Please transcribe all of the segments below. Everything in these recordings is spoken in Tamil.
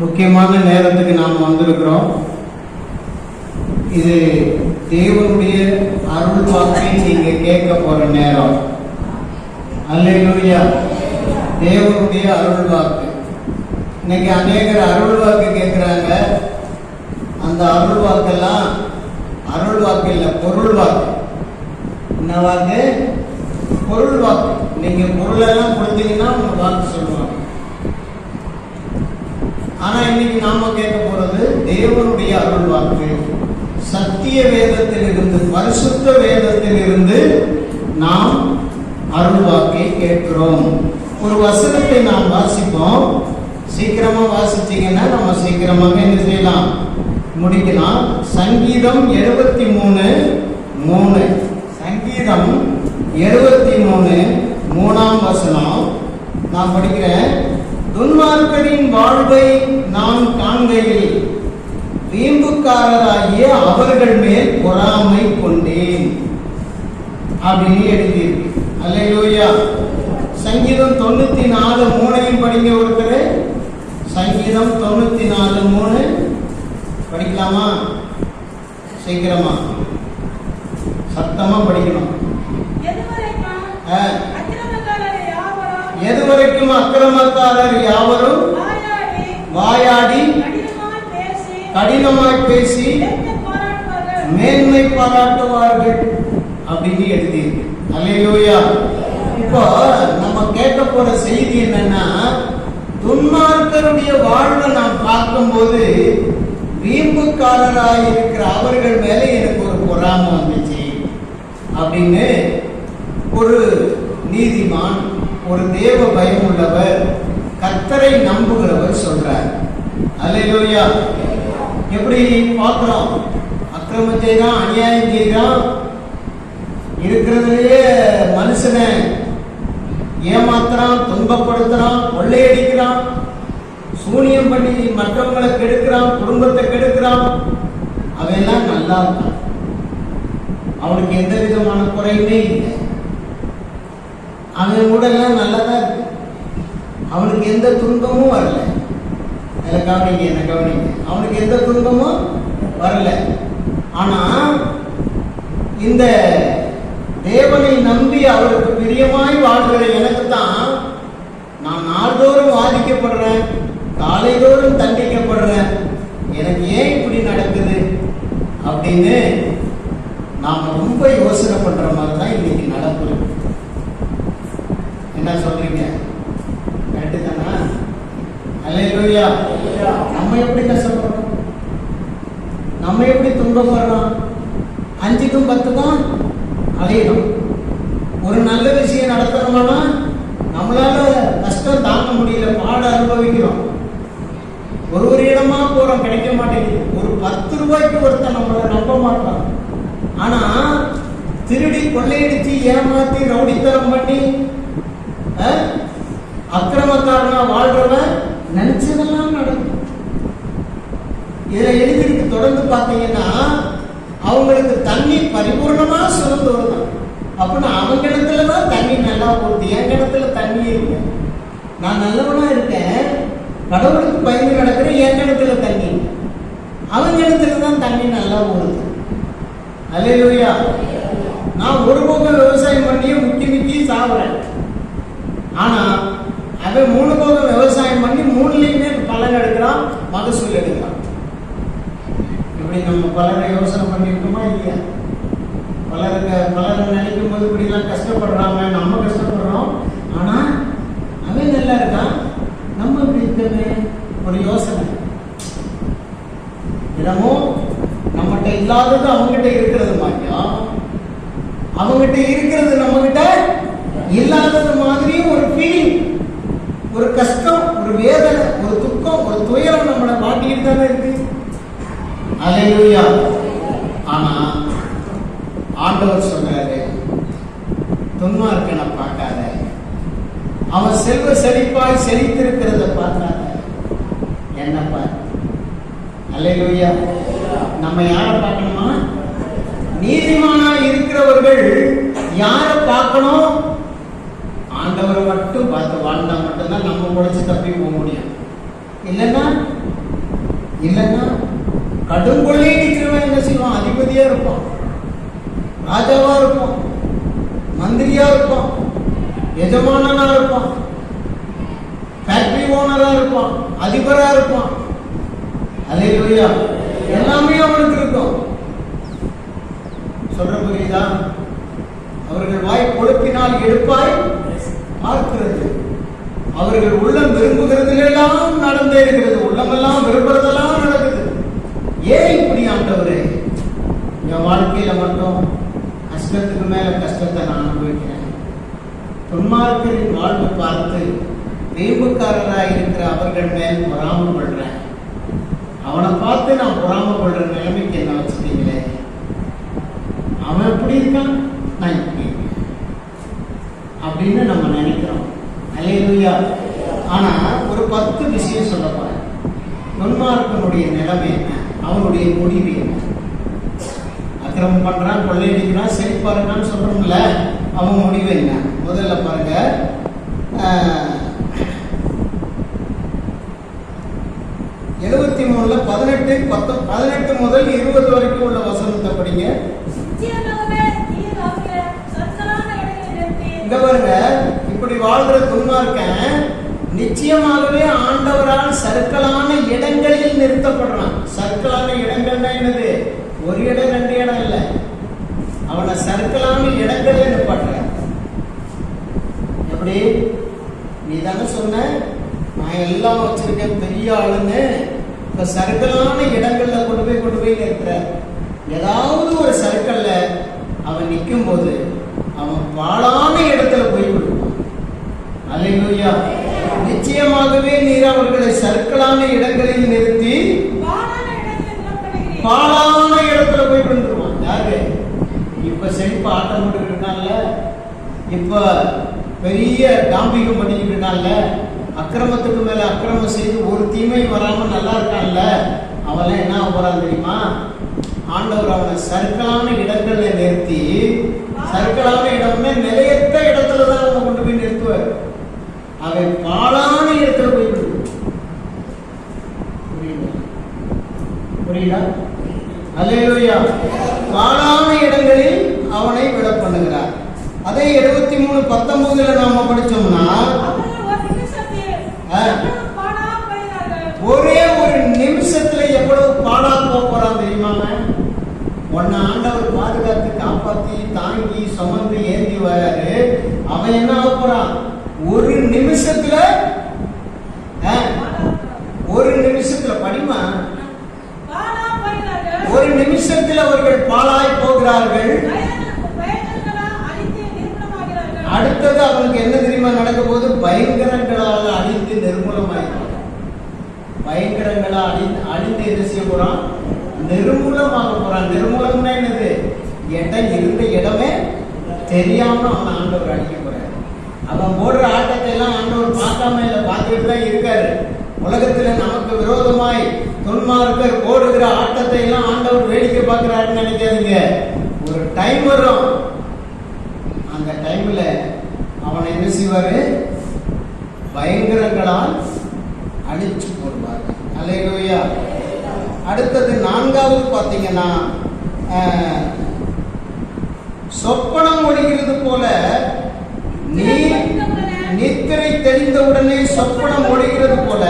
முக்கியமான நேரத்துக்கு நாம் வந்திருக்கிறோம். இது தேவனுடைய அருள் வாக்கை நீங்க கேட்க போற நேரம். அல்லேலூயா. தேவனுடைய அருள் வாக்கு. இன்னைக்கு அநேகர் அருள் வாக்கு கேட்கிறாங்க. அந்த அருள் வாக்கெல்லாம் அருள் வாக்கு இல்லை, பொருள் வாக்கு. என்ன வாக்கு? பொருள் வாக்கு. நீங்க பொருளெல்லாம் கொடுத்தீங்கன்னா உங்க வாக்கு சொல்லுவாங்க. ஆனா இன்னைக்கு நாம கேட்க போறது தேவனுடைய அருள் வாக்கு. சத்திய வேதத்தில் இருந்து, பரிசுத்த வேதத்தில் இருந்து நாம் அருள் வாக்கை கேட்கிறோம். ஒரு வசனத்தை நாம் வாசிப்போம். சீக்கிரமா வாசிச்சீங்கன்னா நம்ம சீக்கிரமாக என்ன செய்யலாம், முடிக்கலாம். சங்கீதம் 73:3. சங்கீதம் 73:3 வசனம் நான் படிக்கிறேன். துன்மார்க்கரின் வாழ்வை நான் காண்கையில் வீம்புக்காரராகிய அவர்கள் மேல் பொறாமை கொண்டேன் அப்படின்னு எழுதியிருக்கு. அல்லேலூயா. சங்கீதம் 94:3 படிங்க ஒருத்தர். சங்கீதம் 94:3 படிக்கலாமா? சீக்கிரமா சத்தமா படிக்கணும். எதுவரைக்கும் அக்கிரமக்காரர் யாவரும் வாயாடி கடினமாய் பேசி மேன்மை பாராட்டுவார்கள் அப்படின்னு எழுதியிருக்கு. அல்லேலூயா. இப்போ நம்ம கேட்க போற செய்தி என்னன்னா, துன்மார்க்கருடைய வாழ்வை நாம் பார்க்கும்போது வீம்புக்காரராக இருக்கிற அவர்கள் மேல எனக்கு ஒரு பொறாமை வந்துச்சு அப்படின்னு ஒரு நீதிமான், ஒரு தேவ பயம் உள்ளவர், கர்த்தரை நம்புகிறவர் சொல்றார். அல்லேலூயா. எப்படி பார்க்கிறோம்? அக்கிரமம் செய்யறான், அநியாயம் செய்யறான், இருக்கிறதுலயே மனுஷனை ஏமாத்துறான், துன்பப்படுத்துறான், கொள்ளையடிக்கிறான், சூனியம் பண்ணி மற்றவங்களை கெடுக்கிறான், குடும்பத்தை கெடுக்கிறான். அவெல்லாம் நல்லா இருக்கான். அவனுக்கு எந்த விதமான குறையுமே இல்லை. அவன் கூட எல்லாம் நல்லதான் இருக்கு. அவனுக்கு எந்த துன்பமும் வரல. கவனிங்க, என்ன கவனிங்க. அவனுக்கு எந்த துன்பமும் வரல. ஆனா இந்த தேவனை நம்பி அவருக்கு பிரியமாய் வாழ்கிற எனக்கு தான் நான் நாள்தோறும் வாதிக்கப்படுறேன், காலைதோறும் தண்டிக்கப்படுறேன். எனக்கு ஏன் இப்படி நடக்குது அப்படின்னு நாம ரொம்ப யோசனை பண்ற மாதிரி தான் இன்னைக்கு நடக்குது. என்ன சொல்றீங்க? கரெக்டு தானா? அல்லேலூயா. நம்ம எப்படி கஷ்டப்படுறோம், நம்ம எப்படி துன்பப்படுறோம்? 5க்கும் 10க்கும் அலையணும். ஒரு நல்ல விஷயம் நடத்தணும்னா நம்மளால கஷ்டம் தாங்க முடியல, பாட அனுபவிக்கிறோம். ஒரு இடமா போறோம், கிடைக்க மாட்டேங்குது. ஒரு 10 ரூபாய்க்கு ஒருத்தர் நம்மளை நம்ப மாட்டோம். ஆனா திருடி கொள்ளையடிச்சு ஏமாத்தி ரவுடித்தனம் பண்ணி அக்கிரமக்காரனா வாழ்றவன் நினைச்சதெல்லாம் நடக்கும். இதுல எழுதிருக்கு. தொடர்ந்து பார்த்தீங்கன்னா அவங்களுக்கு தண்ணி பரிபூர்ணமா சுரந்து வருதான். அப்படின்னா அவங்க இடத்துலதான் தண்ணி நல்லா போகுது, என் இடத்துல தண்ணி இருக்கு. நான் நல்லவனா இருக்கேன், கடவுளுக்கு பயந்து நடக்கிறேன், என் இடத்துல தண்ணி, அவங்க இடத்துலதான் தண்ணி நல்லா போகுது. அல்லேலூயா. நான் ஒரு பக்கம் விவசாயம் பண்ணியே முக்கி சாவுறேன். ஆனா அவன் 3 பக்கம் விவசாயம் பண்ணி 3லயுமே பலன் எடுக்கிறான், மகசூல் எடுக்கிறான். இப்படி நம்ம பலரை யோசனை பண்ணிருக்கோமா இல்லையா? பலரை நினைக்கும் போது இப்படி எல்லாம் கஷ்டப்படுறாங்க, நம்ம கஷ்டப்படுறோம். ஆனா அவன் நல்லா இருக்கான், நம்ம இப்படி இருக்கவே ஒரு யோசனை. தினமும் நம்மகிட்ட இல்லாதது அவங்ககிட்ட இருக்கிறது மாதிரியும், அவங்ககிட்ட இருக்கிறது நம்ம கிட்ட இல்லாதது மாதிரியும் ஒரு ஃபீலிங், ஒரு கஷ்டம், ஒரு வேதனை, ஒரு துக்கம், ஒரு துயரம் நம்மளை மாட்டிக்கிட்டு தானே இருக்கு. அல்லேலூயா. ஆனா ஆண்டவர் சொல்றாரு, துன்மார்க்கனை பார்க்காத, அவன் செல்வ செழிப்பாய் செழித்திருக்கிறத பார்க்காத, என்ன பார். அல்லேலூயா. நம்ம யாரை பார்க்கணுமா? நீதிமானா இருக்கிறவர்கள் யாரை பார்க்கணும்? ஆண்டவரை மட்டும் பார்த்து வாழ்ந்தா மட்டும்தான் நம்ம உழைச்சு தப்பி போக முடியும். இல்லைன்னா கடும் கொள்ளை நிற்கிறவன் என்ன செய்வான்? அதிபதியா இருப்பான், ராஜாவா இருப்பான், மந்திரியா இருப்பான், எஜமானனா இருப்பான், ஃபேக்டரி ஓனரா இருப்பான், அதிபரா இருப்பான். அல்லேலூயா. எல்லாமே அவனுக்கு இருக்கும். சொல்ற புரியுதா? அவர்கள் வாய் கொழுப்பினால் எடுப்பாய் பார்க்கிறது. அவர்கள் உள்ளம் விரும்புகிறதுலாம் நடந்தே இருக்கிறது. உள்ளமெல்லாம் விரும்புறதெல்லாம் நடக்குது. ஏன் இப்படி ஆண்டவரே? என் வாழ்க்கையில மட்டும் கஷ்டத்துக்கு மேல கஷ்டத்தை நான் அனுபவிக்கிறேன். துன்மார்க்கரின் வாழ்வு பார்த்து வீம்புக்காரராக இருக்கிற அவர்கள் மேல் பொறாமப்படுறேன். அவனை பார்த்து நான் பொறாமப்படுற நிலைமைக்கு என்ன வச்சுட்டீங்களே? அவன் எப்படி இருக்கான், நான் இப்படி இருக்கேன் அப்படின்னு நம்ம நினைக்கிறோம். அல்லேலூயா. ஆனா ஒரு 10 விஷயம் சொல்ல போறேன். துன்மார்க்கனுடைய நிலைமை என்ன, அவனுடைய முடிவு என்ன? அக்கிரமம் பண்றான், கொள்ளையடிக்கிறான், செழிப்பா இருக்கான்னு சொல்றோம்ல, அவன் முடிவு என்ன? முதல்ல பாருங்க, 73 18 முதல் 20 வரைக்கும் உள்ள வசனத்தை படிங்க. இங்க பாருங்க, இப்படி வாழ்ற துன்மார்க்கன் நிச்சயமாகவே ஆண்டவரால் சர்க்கலான இடங்களில் நிறுத்தப்படுறான். சர்க்கலான இடங்கள்னா என்னது? ஒரு இடம் 2 இடம் இல்ல, அவனை சர்க்கலான இடங்கள்ல நிப்பாட்டுற. எப்படி? நீ தானே சொன்ன நான் எல்லாம் வச்சிருக்கேன் பெரிய ஆளுன்னு. இப்ப சர்க்கலான இடங்கள்ல கொண்டு போய் நிறுத்துற. ஏதாவது ஒரு சர்க்கல்ல அவன் நிற்கும் போது அவன் பாழான இடத்துல போய் விடுவான். அல்லேலூயா. நிச்சயமாகவே நீர் அவர்களை சர்க்கலான இடங்களில் நிறுத்தி பாழான இடத்துல போய் விழுந்துருவான். யாரு? இப்ப செழிப்பா ஆட்டம் போட்டுக்கிட்டு இருக்கான்ல, இப்ப பெரிய தாம்பிகம் பண்ணிக்கிட்டு இருக்கான்ல, அக்கிரமத்துக்கு மேல அக்கிரமம் செய்து ஒரு தீமை வராம நல்லா இருக்கான்ல, அவெல்லாம் என்ன போறான் தெரியுமா? ஆண்டவர் அவனை சர்க்கலான இடங்கள்ல நிறுத்தி, சர்க்கலான இடம்னா நிலையற்ற இடத்துலதான் அவனை கொண்டு போய் நிறுத்துவார். அவன் பாழான இடத்துல போய் புரியுதா? அல்லேலூயா. பாழான இடங்களில் அவனை விட பண்ணுகிறார். அதே 73:19 நாம படிச்சோம்னா, ஒரே ஒரு நிமிஷத்துல எவ்வளவு பாழா போறான் தெரியுமாங்க? உன்னை ஆண்டவர் பாதுகாத்து காப்பாத்தி தாங்கி சுமந்து ஏந்தி வராரு. அவன் என்ன ஆக போறான்? ஒரு நிமிஷத்துல படிமா, ஒரு நிமிஷத்துல அவர்கள் பாழாய் போகிறார்கள். அடுத்தது அவனுக்கு என்ன தெரியுமா நடக்க போது? பயங்கரங்களால் அழிந்து நிர்மூலமாயிருக்கிறான். பயங்கரங்களா அழிந்து என்ன செய்ய போறான்? நிர்மூலமாக போறான். நிர்மூலம்னா என்னது? இடம் இருந்த இடமே தெரியாம அவன் ஆண்டவர் அழிக்க போறாரு. அவன் போடுற ஆட்டத்தை எல்லாம் ஆண்டவர் பார்க்காம இல்ல, பார்த்துட்டு தான் இருக்காரு. உலகத்துல நமக்கு விரோதமாய் துன்மார்க்கர் போடுகிற ஆட்டத்தை எல்லாம் ஆண்டவர் வேடிக்கை பார்க்கிறாருன்னு நினைக்காதீங்க. ஒரு டைம் வரும், அந்த டைம்ல அவனை என்ன செய்வாரு? பயங்கரங்களால் அழிச்சு போடுவார். அல்லேலூயா. அடுத்தது 4வது பாத்தீங்கன்னா, சொப்பனம் ஒழிகிறது போல நித்திரை தெளிந்தவுடனே சொப்பனம் ஒழிகிறது போல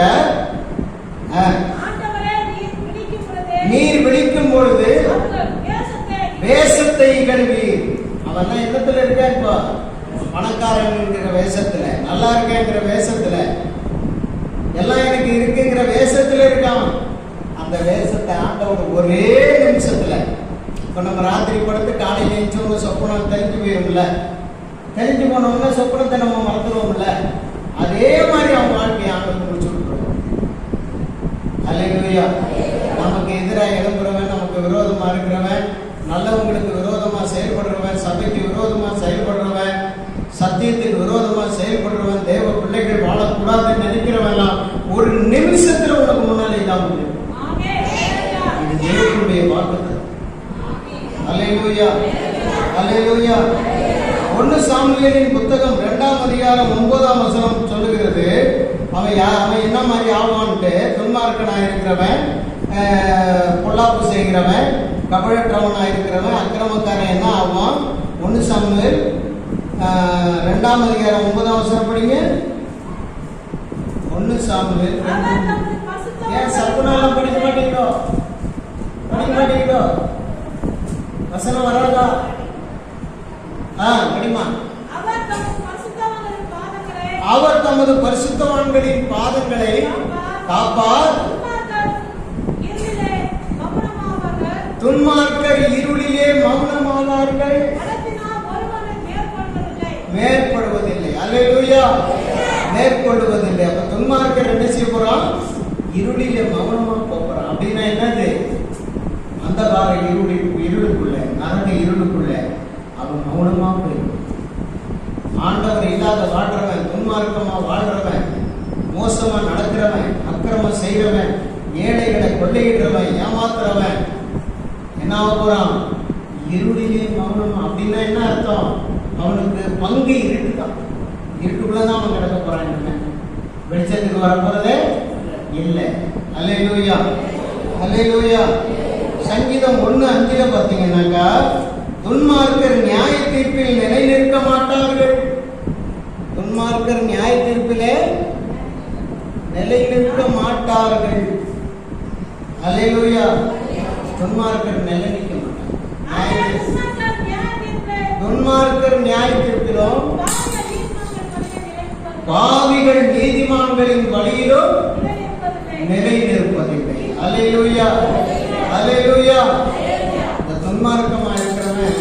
நீர் விழிக்கும் பொழுது வேஷத்தை இகழ்வீர். அவன் என்னத்துல இருக்கா? இப்போ பணக்காரங்கிற வேஷத்துல, நல்லா இருக்கேங்கிற வேஷத்துல, எல்லாம் எனக்கு இருக்குங்கிற வேஷத்துல இருக்கான். அந்த வேஷத்தை ஆண்டவர் ஒரே நிமிஷத்துல, இப்ப நம்ம ராத்திரி படுத்து காலையில எழுந்தவங்க சொப்பனம் தெரிஞ்சு போயிரும்ல, தெரிஞ்சு போனவங்க சொப்பனத்தை நம்ம மறந்துடுவோம்ல, அதே மாதிரி அவன் வாழ்க்கையை ஆண்டவர் முடிச்சு விட்டுருவோம். அல்லேலூயா. நமக்கு எதிராக எழும்புறவன், நமக்கு விரோதமா இருக்கிறவன், நல்லவங்களுக்கு விரோதமா செயல்படுறவன், சபைக்கு விரோதமா செயல்படுறவன், சத்தியத்துக்கு விரோதமா செயல்படுறவன், தேவ பிள்ளைகள் வாழக்கூடாதுன்னு நினைக்கிறவன் ஒரு நிமிஷத்துல உனக்கு முன்னாலே இல்லாம முடியும். இது தேவனுடைய வாக்குத்தத்தம். அல்லேலூயா. அல்லேலூயா. 1 சாமுவேலின் புத்தகம் 2ஆம் அதிகாரம் 9ஆம் வசனம் சொல்லுகிறது, அவன் என்ன மாதிரி ஆவான்ட்டு. துன்மார்க்கனாக இருக்கிறவன், பொல்லாப்பு செய்கிறவன், கபழற்றவனாக இருக்கிறவன், அக்கிரமக்காரன் என்ன ஆவான்? 1 சாமுவேல் 2ஆம் அதிகாரம் 9ஆம் வசனம் படிங்க. 1 சாமுவேல். ஏன் சத்துனாலாம் படிக்க மாட்டீங்களோ? வசனம் வராதா? படிமா. அவர் தமது பரிசுத்தவான்களின் பாதங்களை காப்பார், துன்மார்க்கர் இருளிலே மௌனமாவார்கள், மேற்கொள்வதில்லை. அல்லேலூயா, மேற்கொள்வதில்லை. அப்ப துன்மார்க்கர் என்ன செய்ய போறான்? இருளிலே மௌனமா போறான். அப்படின்னா என்னது? அந்தகார இருளுக்குள்ள, நரக இருளுக்குள்ள அவன் மௌனமா போயிடும். ஆண்டவர் இல்லாத வாழ்றவன், துன்மார்க்கமா வாழ்றவன், மோசமா நடக்கிறவன், அக்கிரமம் செய்கிறவன், ஏழைகளை கொள்ளையிடுறவன், ஏமாத்துறவன் என்ன போறான்? இருளிலே மௌனமா. அப்படின்னா என்ன அர்த்தம்? அவனுக்கு பங்கு இருட்டுதான். இருட்டுக்குள்ளதான் அவன் கிடக்க போறான். வெளிச்சத்துக்கு வரப்போறதே இல்லை. அல்லேலூயா, அல்லேலூயா. சங்கீதம் 1:5 பார்த்தீங்கன்னாக்கா, துன்மார்க்கர் நியாய தீர்ப்பில் நிலை நிற்க மாட்டார்கள். துன்மார்க்கர் நியாய தீர்ப்பிலே நிலை நிற்க மாட்டார்கள். அல்லேலூயா. துன்மார்க்கர் நிலை நிற்க மாட்டார்கள். துன்மார்க்கர் நியாய தீர்ப்பிலும் பாவிகள் நீதிமான்களின் வழியிலும் நிலை நிற்பதில்லை. அல்லேலூயா, அல்லேலூயா. இந்த துன்மார்க்கமா இருக்கிறவன்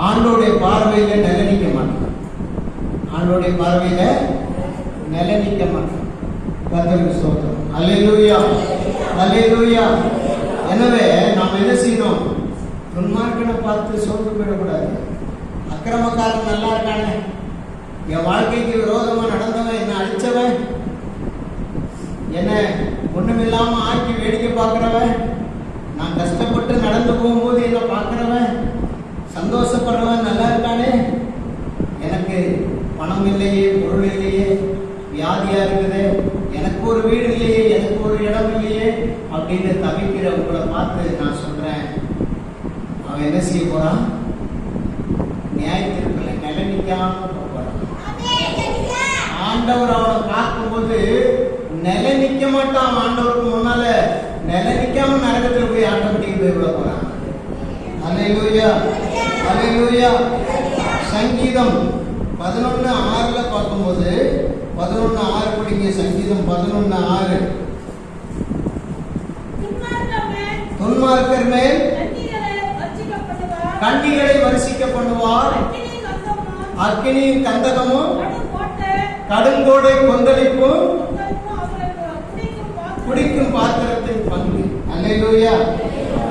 ஆண்டோடைய பார்வையில நிலைநிக்க மாட்டான். ஆண்டோடைய பார்வையில நிலைநிக்க மாட்டான். கர்த்தருக்கு ஸ்தோத்திரம். அல்லேலூயா, அல்லேலூயா. எனவே நாம் என்ன செய்யணும்? துன்மார்க்கனை பார்த்து சோர்ந்து போயிடக்கூடாது. அக்கிரமக்காரன் நல்லா இருக்கானே, என் வாழ்க்கைக்கு விரோதமா நடந்தவன், என்ன அழிச்சவன், என்ன ஒண்ணுமில்லாம ஆக்கி வேடிக்கை பார்க்கிறவன், நான் கஷ்டப்பட்டு நடந்து போகும்போது என்ன பார்க்கிறவன், சந்தோஷப்படுறவன் நல்லா இருக்கானே, எனக்கு பணம் இல்லையே, பொருள் இல்லையே, வியாதியா இருக்குது, எனக்கு ஒரு வீடு இல்லையே, எனக்கு ஒரு இடம் இல்லையே அப்படின்னு தவிக்கிறவங்களை பார்த்து நான் சொல்றேன், அவன் என்ன செய்ய போறான்? நியாயத்திற்குள்ள நிலைநிக்காம போறான். ஆண்டவர் அவனை பார்க்கும்போது நிலை நிக்க மாட்டான். ஆண்டவருக்கு முன்னால நிலை நிக்காம நரகத்தில் போய் ஆட்டோமேட்டிக் போய் விட போறான். அல்லேலூயா, அல்லேலூயா. சங்கீதம் 11:6 பார்க்கும்போது 11:6 படிங்க. சங்கீதம் 11:6. துன்மார்க்கர் மேல் கண்ணிகளை வரிசிக்க பண்ணுவார், அக்கினியும் கந்தகமும் கடுங்கோடை கொந்தளிப்பும் குடிக்கும் பாத்திரத்தின் பங்கு. அல்லேலூயா.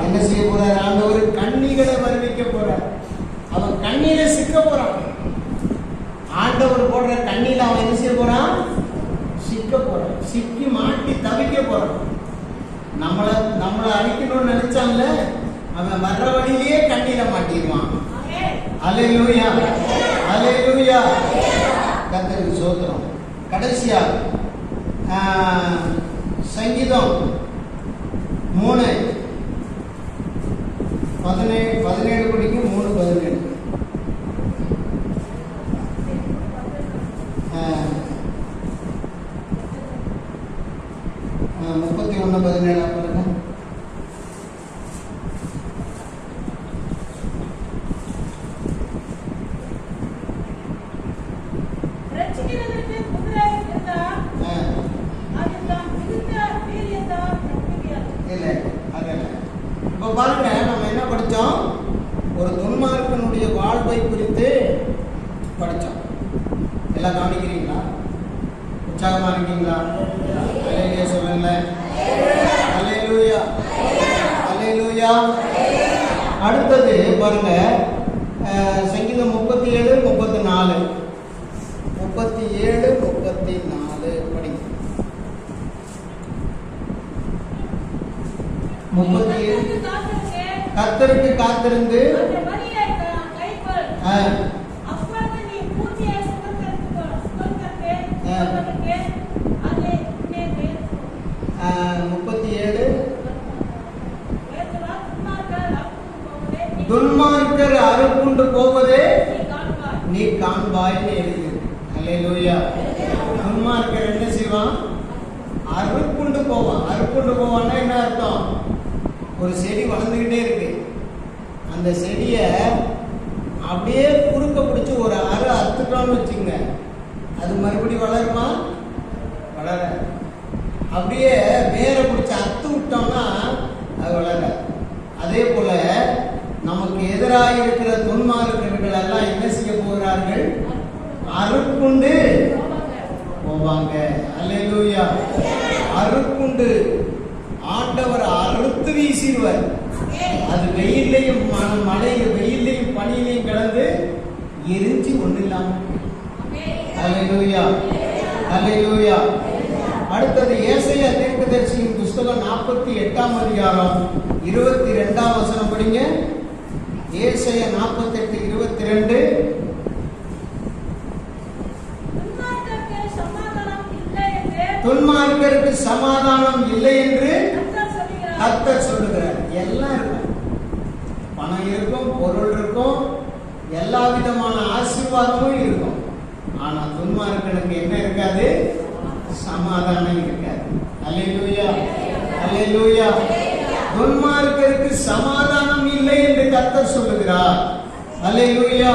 என்ன செய்ய போறார்? ஆண்டவர் கண்ணிகளை வருவிக்க போறார். அவன் கண்ணில சிக்க போறான். ஆண்டவர் போடுற கண்ணில அவன் என்ன செய்ய போறான்? சிக்க போறான். சிக்கி மாட்டி தவிக்க போறான். நம்மளை அழிக்கணும்னு நினைச்சான்ல, அவன் வர்ற வழியிலேயே கண்ணில மாட்டிடுவான். அல்லேலூயா, அல்லேலூயா. கர்த்தருக்கு ஸ்தோத்திரம். கடைசியா சங்கீதம் 3:17 படிக்கும். 3:17. 31:17 பாருங்க. பாருங்க, நம்ம என்ன படிச்சோம்? ஒரு துன்மார்க்கனுடைய வாழ்வை குறித்து படிச்சோம். எல்லாம் கவனிக்கிறீங்களா? உற்சாகமா இருக்கீங்களா? அல்லேலூயா சொல்லுங்க. அல்லேலூயா, அல்லேலூயா. அடுத்தது பாருங்க, சங்கீதம் 37:34. 37:34 படிங்க. 37. கர்த்தருக்கு காத்திருந்து துன்மார்க்கர் அறுப்புண்டு போவதே நீ காண்பாய்னு எழுதியிருக்கு. அல்லேலூயா. துன்மார்க்கர் என்ன செய்வான்? அறுப்புண்டு போவான். அறுப்புண்டு போவான்னா என்ன அர்த்தம்? ஒரு செடி வளர்ந்துகிட்டே இருக்கு, அந்த செடிய அப்படியே குறுக்க பிடிச்சி ஒரு அறுத்துட்டோம்னு வச்சுங்க, அது மறுபடியும் வளருமா? வளர. அப்படியே வேற பிடிச்சி அறுத்து விட்டோம்னா அது வளர. அதே போல நமக்கு எதிராக இருக்கிற துன்மார்க்கர்கள் எல்லாம் என்ன செய்ய போகிறார்கள்? அறுப்புண்டு போவாங்க. அல்லேலூயா. அறுப்புண்டு ஆண்டவர் அறுத்து வீசிடுவார். அது வெயிலையும் மழையும் வெயிலையும் பனியிலையும் கலந்து எரிஞ்சு ஒண்ணு இல்லாம. அல்லேலூயா. அல்லேலூயா. அடுத்தது ஏசாயா தீர்க்கதரிசியின் புஸ்தகம் 48ஆம் அதிகாரம் 22ஆம் வசனம் படிங்க. ஏசாயா 48:22. துன்மார்க்கருக்கு சமாதானம் இல்லை என்று கர்த்தர் சொல்லுகிறார். எல்லாம் இருக்கும், பணம் இருக்கும், பொருள் இருக்கும், எல்லா விதமான ஆசீர்வாதமும் இருக்கும். ஆனா துன்மார்க்கனுக்கு என்ன இருக்காது? சமாதானம் இருக்காது. அல்லேலூயா. அல்லேலூயா. துன்மார்க்கருக்கு சமாதானம் இல்லை என்று கர்த்தர் சொல்லுகிறார். அல்லேலூயா.